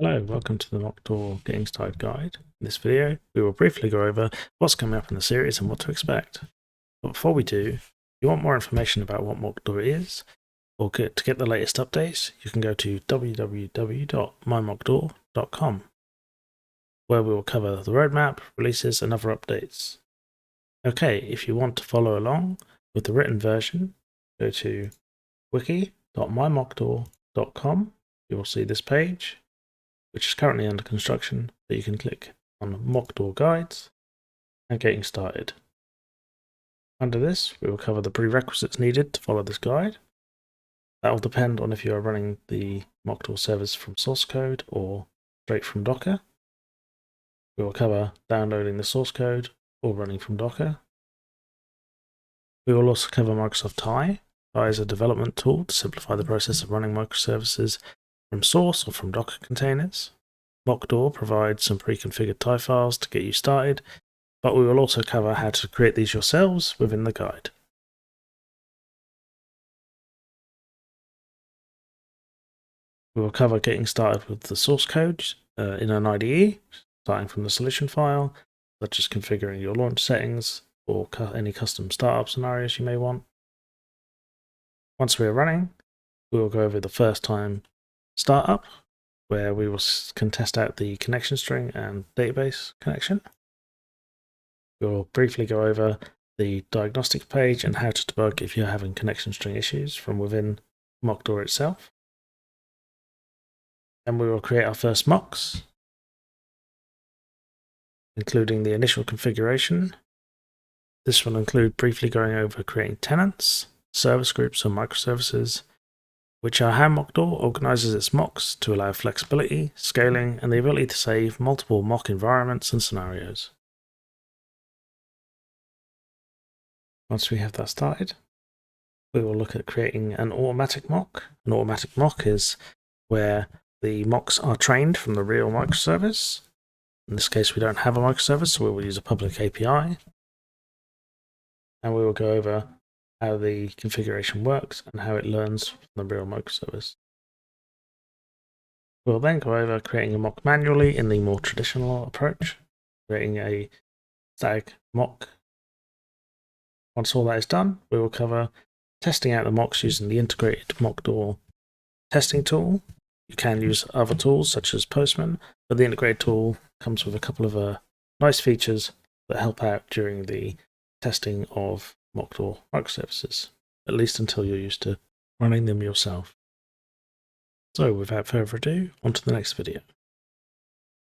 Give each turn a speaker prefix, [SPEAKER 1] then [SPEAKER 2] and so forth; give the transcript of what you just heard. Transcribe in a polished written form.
[SPEAKER 1] Hello, welcome to the Mockdoor Getting Started Guide. In this video, we will briefly go over what's coming up in the series and what to expect. But before we do, if you want more information about what Mockdoor is, or to get the latest updates, you can go to www.mymockdoor.com, where we will cover the roadmap, releases, and other updates. Okay, if you want to follow along with the written version, go to wiki.mymockdoor.com. You will see this page, which is currently under construction, that you can click on Mockdoor Guides and Getting Started. Under this, we will cover the prerequisites needed to follow this guide. That will depend on if you are running the Mockdoor servers from source code or straight from Docker. We will cover downloading the source code or running from Docker. We will also cover Microsoft TIE. TIE is a development tool to simplify the process of running microservices from source or from Docker containers. Mockdoor provides some pre-configured TIE files to get you started, but we will also cover how to create these yourselves within the guide. We will cover getting started with the source code in an IDE, starting from the solution file, such as configuring your launch settings or any custom startup scenarios you may want. Once we are running, we will go over the first time startup, where we can test out the connection string and database connection. We'll briefly go over the diagnostic page and how to debug if you're having connection string issues from within Mockdoor itself. Then we will create our first mocks, including the initial configuration. This will include briefly going over creating tenants, service groups, and microservices, which are how Mockdoor organizes its mocks to allow flexibility, scaling, and the ability to save multiple mock environments and scenarios. Once we have that started, we will look at creating an automatic mock. An automatic mock is where the mocks are trained from the real microservice. In this case, we don't have a microservice, so we will use a public API. And we will go over how the configuration works and how it learns from the real microservice. We'll then go over creating a mock manually in the more traditional approach, creating a static mock. Once all that is done, we will cover testing out the mocks using the integrated Mockdoor testing tool. You can use other tools such as Postman, but the integrated tool comes with a couple of nice features that help out during the testing of Mockdoor microservices, at least until you're used to running them yourself. So without further ado, on to the next video.